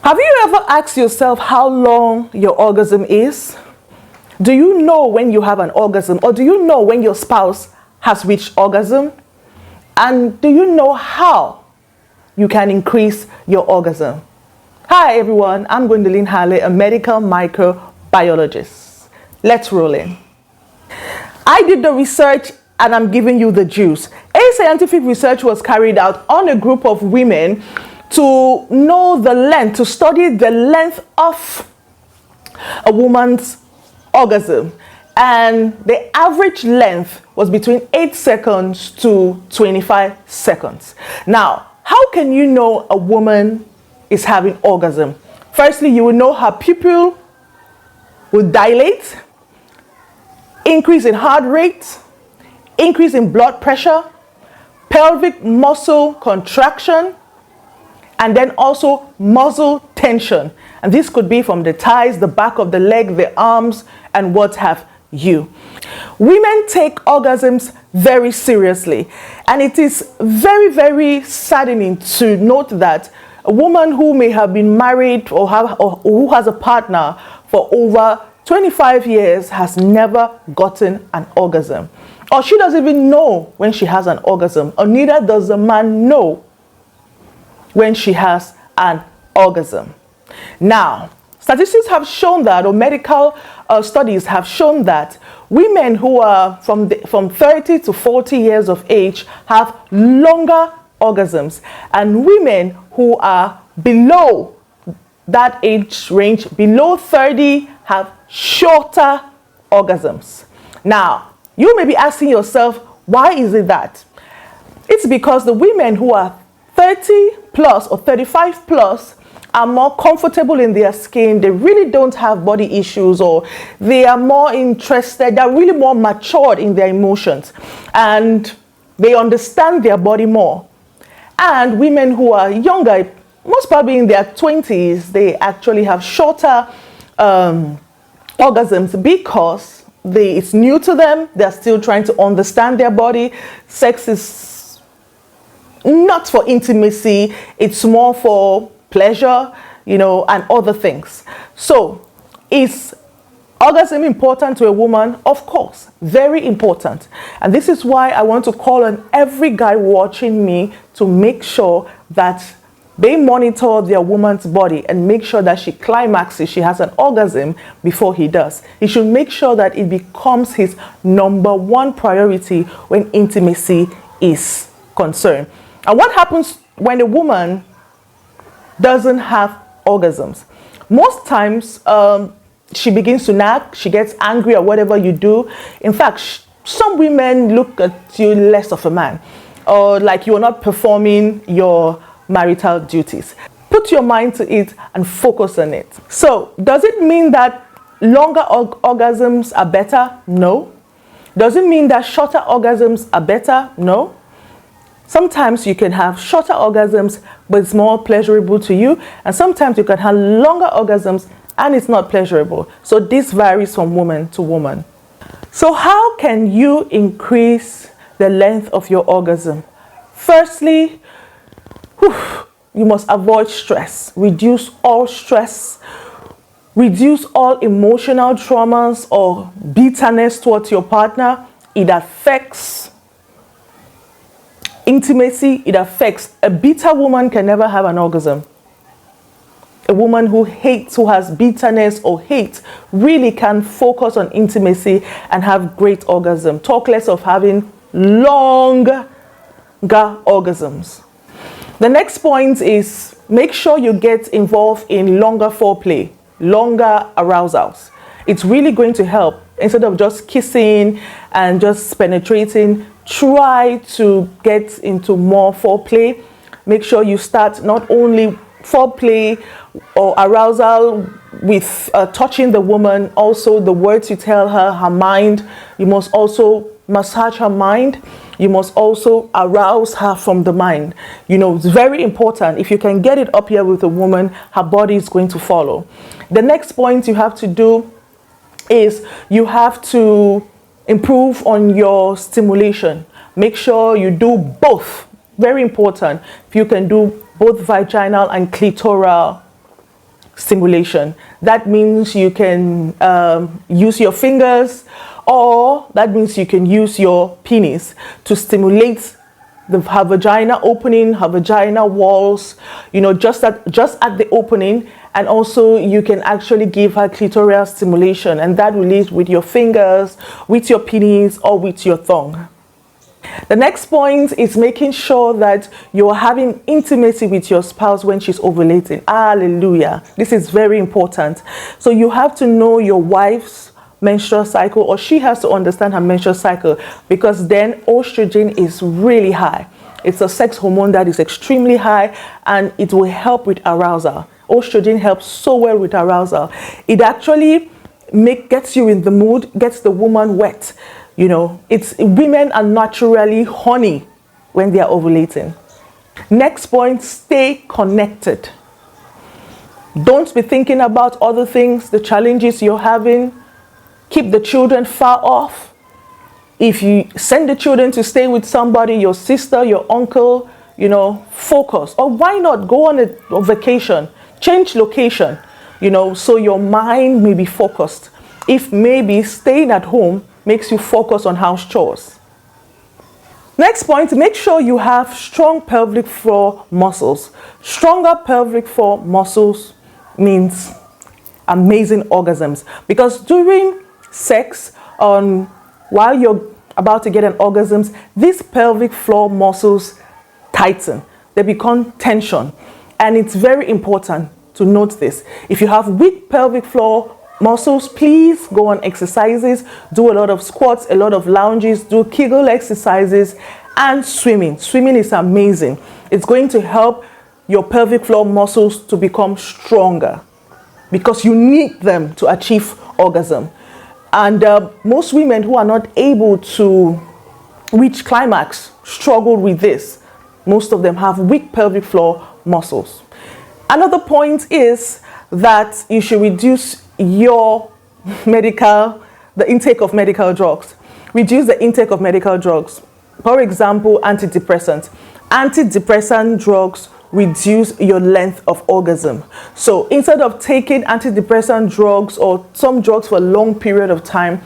Have you ever asked yourself how long your orgasm is? Do you know when you have an orgasm, or do you know when your spouse has reached orgasm? And do you know how you can increase your orgasm? Hi everyone, I'm Gwendolyn Harley, a medical microbiologist. Let's roll in. I did the research and I'm giving you the juice. A scientific research was carried out on a group of women to know the length, to study the length of a woman's orgasm. And the average length was between 8 seconds to 25 seconds. Now, how can you know a woman is having orgasm? Firstly, you will know her pupil will dilate, increase in heart rate, increase in blood pressure, pelvic muscle contraction, and then also muscle tension. And this could be from the thighs, the back of the leg, the arms, and what have you. Women take orgasms very seriously. And it is very, very saddening to note that a woman who may have been married or who has a partner for over 25 years has never gotten an orgasm. Or she doesn't even know when she has an orgasm, or neither does the man know when she has an orgasm. Now, statistics have shown that, or medical studies have shown that women who are from 30 to 40 years of age have longer orgasms, and women who are below that age range, below 30, have shorter orgasms. Now, you may be asking yourself, why is it that? It's because the women who are 30 plus or 35 plus are more comfortable in their skin. They really don't have body issues, or they are more interested, they're really more matured in their emotions, and they understand their body more. And women who are younger, most probably in their 20s, they actually have shorter orgasms because it's new to them. They're still trying to understand their body. Sex is not for intimacy, it's more for pleasure, and other things. So, is orgasm important to a woman? Of course, very important. And this is why I want to call on every guy watching me to make sure that they monitor their woman's body and make sure that she climaxes, she has an orgasm before he does. He should make sure that it becomes his #1 priority when intimacy is concerned. And what happens when a woman doesn't have orgasms? Most times, she begins to nag, she gets angry at whatever you do. In fact, some women look at you less of a man, or like you're not performing your marital duties. Put your mind to it and focus on it. So, does it mean that longer orgasms are better? No. Does it mean that shorter orgasms are better? No. Sometimes you can have shorter orgasms, but it's more pleasurable to you. And sometimes you can have longer orgasms and it's not pleasurable. So this varies from woman to woman. So how can you increase the length of your orgasm? Firstly, you must avoid stress. Reduce all stress. Reduce all emotional traumas or bitterness towards your partner. It affects intimacy, it affects. A bitter woman can never have an orgasm. A woman who hates, who has bitterness or hate, really can focus on intimacy and have great orgasm. Talk less of having longer orgasms. The next point is make sure you get involved in longer foreplay, longer arousals. It's really going to help. Instead of just kissing and just penetrating, try to get into more foreplay. Make sure you start not only foreplay or arousal with touching the woman, also the words you tell her, her mind. You must also massage her mind. You must also arouse her from the mind. It's very important. If you can get it up here with a woman, her body is going to follow. The next point you have to do is you have to improve on your stimulation. Make sure you do both. Very important. If you can do both vaginal and clitoral stimulation. That means you can use your fingers, or that means you can use your penis to stimulate her vagina opening, her vagina walls, just at the opening. And also you can actually give her clitoral stimulation, and that will lead with your fingers, with your penis, or with your thumb. The next point is making sure that you're having intimacy with your spouse when she's ovulating. Hallelujah. This is very important. So you have to know your wife's menstrual cycle, or she has to understand her menstrual cycle, because then estrogen is really high. It's a sex hormone that is extremely high, and it will help with arousal. Estrogen helps so well with arousal. It actually gets you in the mood, gets the woman wet. Women are naturally horny when they are ovulating. Next point, stay connected. Don't be thinking about other things, the challenges you're having. Keep the children far off. If you send the children to stay with somebody, your sister, your uncle, focus. Or why not go on a vacation, change location, so your mind may be focused. If maybe staying at home makes you focus on house chores. Next point, make sure you have strong pelvic floor muscles. Stronger pelvic floor muscles means amazing orgasms, because during sex, while you're about to get an orgasm, these pelvic floor muscles tighten. They become tension, and it's very important to note this. If you have weak pelvic floor muscles, please go on exercises, do a lot of squats, a lot of lunges, do Kegel exercises, and swimming. Swimming is amazing. It's going to help your pelvic floor muscles to become stronger, because you need them to achieve orgasm. And most women who are not able to reach climax struggle with this. Most of them have weak pelvic floor muscles. Another point is that you should reduce the intake of medical drugs. Reduce the intake of medical drugs. For example, antidepressants. Antidepressant drugs reduce your length of orgasm. So instead of taking antidepressant drugs or some drugs for a long period of time,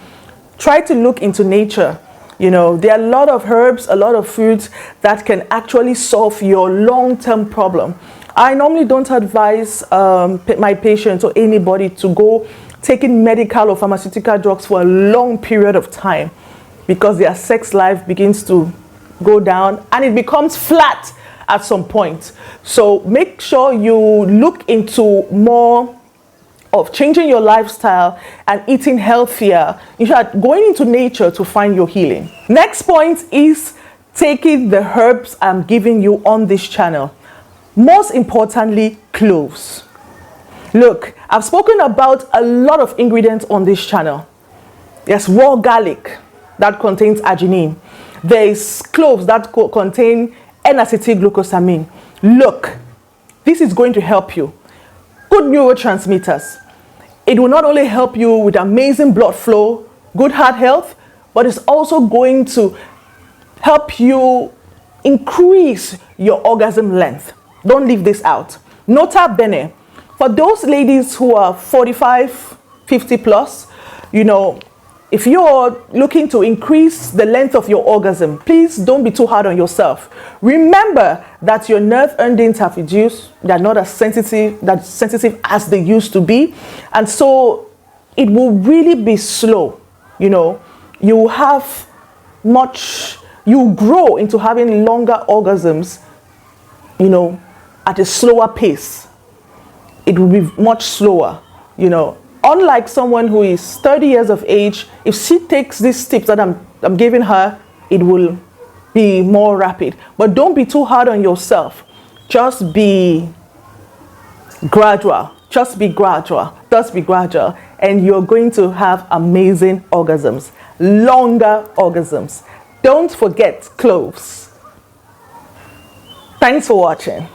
try to look into nature. There are a lot of herbs, a lot of foods that can actually solve your long-term problem. I normally don't advise my patients or anybody to go taking medical or pharmaceutical drugs for a long period of time, because their sex life begins to go down and it becomes flat at some point. So make sure you look into more of changing your lifestyle and eating healthier. In fact, going into nature to find your healing. Next point is taking the herbs I'm giving you on this channel. Most importantly, cloves. Look, I've spoken about a lot of ingredients on this channel. There's raw garlic that contains arginine. There's cloves that contain N-acetylglucosamine. Look, this is going to help you. Good neurotransmitters. It will not only help you with amazing blood flow, good heart health, but it's also going to help you increase your orgasm length. Don't leave this out. Nota bene, for those ladies who are 45, 50 plus, if you're looking to increase the length of your orgasm, please don't be too hard on yourself. Remember that your nerve endings have reduced. They're not as sensitive as they used to be. And so it will really be slow. You grow into having longer orgasms, at a slower pace. It will be much slower, Unlike someone who is 30 years of age, if she takes these tips that I'm giving her, it will be more rapid. But don't be too hard on yourself. Just be gradual. Just be gradual. And you're going to have amazing orgasms. Longer orgasms. Don't forget cloves. Thanks for watching.